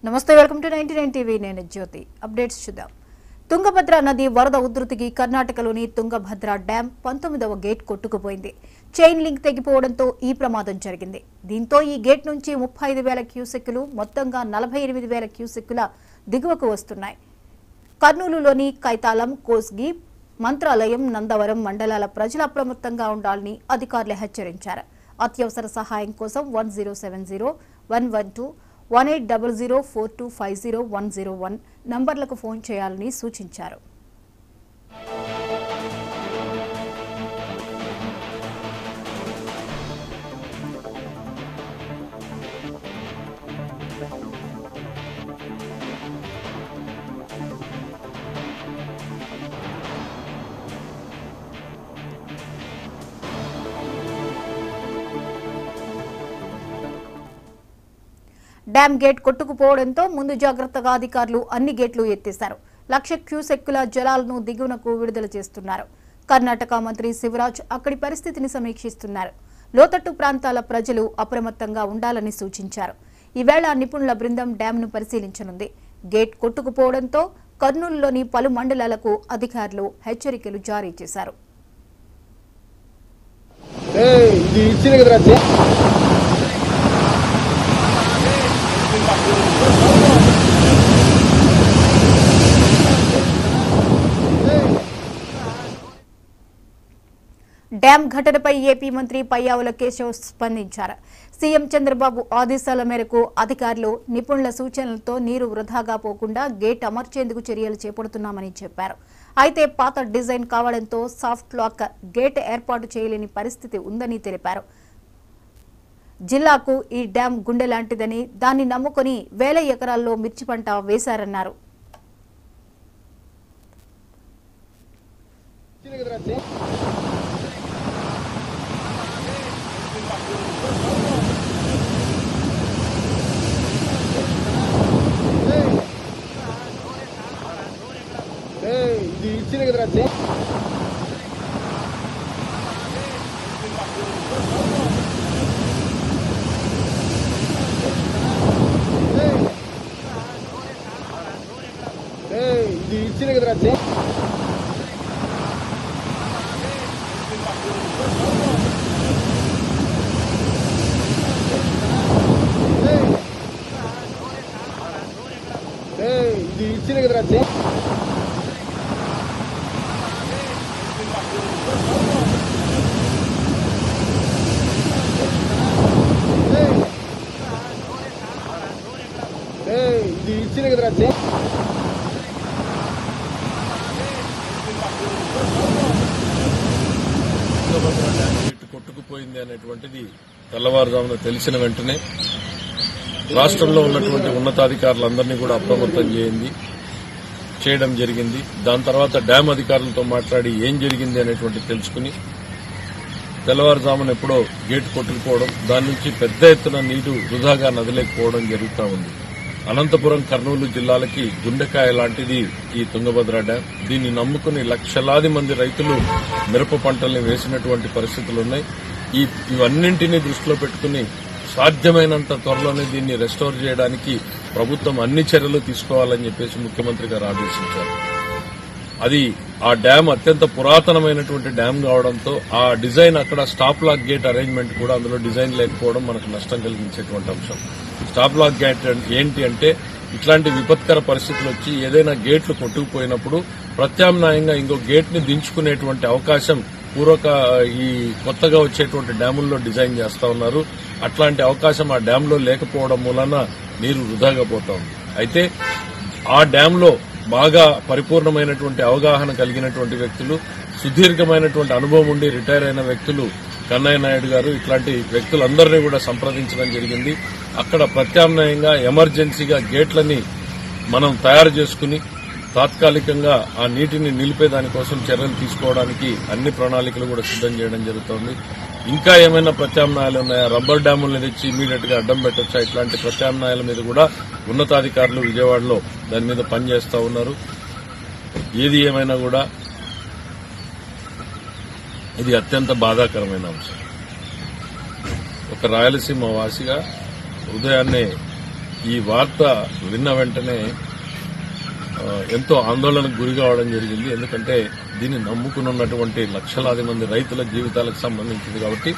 నమస్తే welcome to 99 TV నేను జ్యోతి updates చూద్దాం తుంగభద్ర నది వరద ఉధృతికి కర్ణాటకలోని తుంగభద్ర డ్యాం 19వ గేట్ కొట్టుకుపోయింది చైన్ లింక్ తెగిపోవడంతో ఈ ప్రమాదం జరిగింది దీంతో ఈ గేట్ నుంచి 35,000 క్యూసెక్కులు మొత్తంగా 48,000 క్యూసెక్కుల దిగువకు వస్తున్నాయి కర్నూలులోని కైతాలం కోస్గి మంత్రాలయం నందవరం మండలాల ప్రజలు అప్రమత్తంగా ఉండాలని అధికారులు హెచ్చరించారు అత్యవసర సహాయం కోసం 1070 112 18004250 నంబర్లకు ఫోన్ చేయాలని సూచించారు. డ్యాం గేట్ కొట్టుకుపోవడంతో ముందు జాగ్రత్తగా అధికారులు అన్ని గేట్లు ఎత్తేశారు 1,00,000 క్యూసెక్కుల జలాలను దిగువనకు విడుదల చేస్తున్నారు కర్ణాటక మంత్రి శివరాజ్ అక్కడి పరిస్థితిని సమీక్షిస్తున్నారు లోతట్టు ప్రాంతాల ప్రజలు అప్రమత్తంగా ఉండాలని సూచించారు ఈవేళ నిపుణుల బృందం డ్యాంను పరిశీలించనుంది గేట్ కొట్టుకుపోవడంతో కర్నూలులోని పలు మండలాలకు అధికారులు హెచ్చరికలు జారీ చేశారు డ్యాం ఘటనపై ఏపీ మంత్రి పయ్యావుల కేశవ్ స్పందించారు సీఎం చంద్రబాబు ఆదేశాల మేరకు అధికారులు నిపుణుల సూచనలతో నీరు వృధాగా పోకుండా గేట్ అమర్చేందుకు చర్యలు చేపడుతున్నామని చెప్పారు అయితే పాత డిజైన్ కావడంతో సాఫ్ట్ లాక్ గేట్ ఏర్పాటు చేయలేని పరిస్థితి ఉందని తెలిపారు జిల్లాకు ఈ డ్యాం గుండె లాంటిదని దాన్ని నమ్ముకుని 1,000 ఎకరాల్లో మిర్చి పంట వేశారన్నారు కొట్టుకుపోయింది అనేటువంటిది తెల్లవారుజామున తెలిసిన వెంటనే రాష్ట్రంలో ఉన్నటువంటి ఉన్నతాధికారులందరినీ కూడా అప్రమత్తం చేయడం జరిగింది దాని తర్వాత డ్యాం అధికారులతో మాట్లాడి ఏం జరిగింది అనేటువంటి తెలుసుకుని తెల్లవారుజామున ఎప్పుడో గేటు కొట్టుకుపోవడం దాని నుంచి పెద్ద ఎత్తున నీరు వృధాగా నదిలేకపోవడం జరుగుతూ ఉంది అనంతపురం కర్నూలు జిల్లాలకి గుండెకాయ లాంటిది ఈ తుంగభద్ర డ్యాం దీన్ని నమ్ముకుని లక్షలాది మంది రైతులు మిరప పంటల్ని వేసినటువంటి పరిస్థితులున్నాయి ఇవన్నింటినీ దృష్టిలో పెట్టుకుని సాధ్యమైనంత త్వరలోనే దీన్ని రెస్టోర్ చేయడానికి ప్రభుత్వం అన్ని చర్యలు తీసుకోవాలని చెప్పేసి ముఖ్యమంత్రి గారు ఆదేశించారు అది ఆ డ్యాం అత్యంత పురాతనమైనటువంటి డ్యాం కావడంతో ఆ డిజైన్ అక్కడ స్టాప్ లాక్ గేట్ అరేంజ్మెంట్ కూడా అందులో డిజైన్ లేకపోవడం మనకు నష్టం కలిగించేటువంటి అంశం స్టాప్ లాక్ గేట్ ఏంటి అంటే ఇట్లాంటి విపత్కర పరిస్థితులు వచ్చి ఏదైనా గేట్లు కొట్టుకుపోయినప్పుడు ప్రత్యామ్నాయంగా ఇంకో గేట్ ని దించుకునేటువంటి అవకాశం ఈ కొత్తగా వచ్చేటువంటి డ్యాముల్లో డిజైన్ చేస్తా ఉన్నారు అట్లాంటి అవకాశం ఆ డ్యాంలో లేకపోవడం మూలన నీరు వృధాగా పోతా ఉంది అయితే ఆ డ్యాంలో బాగా పరిపూర్ణమైనటువంటి అవగాహన కలిగినటువంటి వ్యక్తులు సుదీర్ఘమైనటువంటి అనుభవం ఉండి రిటైర్ అయిన వ్యక్తులు కన్నయ్య నాయుడు గారు ఇట్లాంటి వ్యక్తులందరినీ కూడా సంప్రదించడం జరిగింది అక్కడ ప్రత్యామ్నాయంగా ఎమర్జెన్సీగా గేట్లని మనం తయారు చేసుకుని తాత్కాలికంగా ఆ నీటిని నిలిపేదానికోసం చర్యలు తీసుకోవడానికి అన్ని ప్రణాళికలు కూడా సిద్దం చేయడం జరుగుతోంది ఇంకా ఏమైనా ప్రత్యామ్నాయాలు ఉన్నాయా రబ్బర్ డ్యాములను తెచ్చి ఇమీడియట్ గా అడ్డం పెట్టొచ్చా ఇట్లాంటి ప్రత్యామ్నాయాల మీద కూడా ఉన్నతాధికారులు విజయవాడలో దాని మీద పనిచేస్తా ఉన్నారు ఏది ఏమైనా కూడా ఇది అత్యంత బాధాకరమైన అంశం ఒక రాయలసీమ వాసిగా ఉదయాన్నే ఈ వార్త విన్న వెంటనే ఎంతో ఆందోళనకు గురి కావడం జరిగింది. ఎందుకంటే దీన్ని నమ్ముకున్నటువంటి లక్షలాది మంది రైతుల జీవితాలకు సంబంధించింది కాబట్టి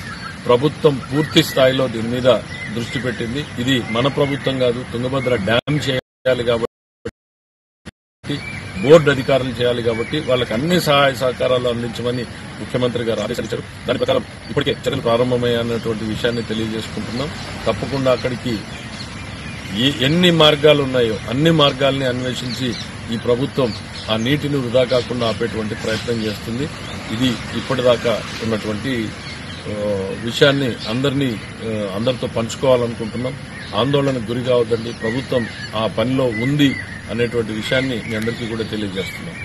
ప్రభుత్వం పూర్తి స్థాయిలో దీని మీద దృష్టి పెట్టింది. ఇది మన ప్రభుత్వం కాదు, తుంగభద్ర డ్యాం చేయాలి కాబట్టి, బోర్డు అధికారులు చేయాలి కాబట్టి వాళ్ళకి అన్ని సహాయ సహకారాలు అందించమని ముఖ్యమంత్రి గారు ఆదేశించారు. దాని ప్రకారం ఇప్పటికే చర్యలు ప్రారంభమయ్యాయన్నటువంటి విషయాన్ని తెలియజేసుకుంటున్నాం. తప్పకుండా అక్కడికి ఎన్ని మార్గాలు ఉన్నాయో అన్ని మార్గాల్ని అన్వేషించి ఈ ప్రభుత్వం ఆ నీటిని వృధా కాకుండా ఆపేటువంటి ప్రయత్నం చేస్తుంది. ఇది ఇప్పటిదాకా ఉన్నటువంటి విషయాన్ని అందరితో పంచుకోవాలనుకుంటున్నాం. ఆందోళనకు గురి కావద్దండి, ప్రభుత్వం ఆ పనిలో ఉంది అనేటువంటి విషయాన్ని మీ అందరికీ కూడా తెలియజేస్తున్నాం.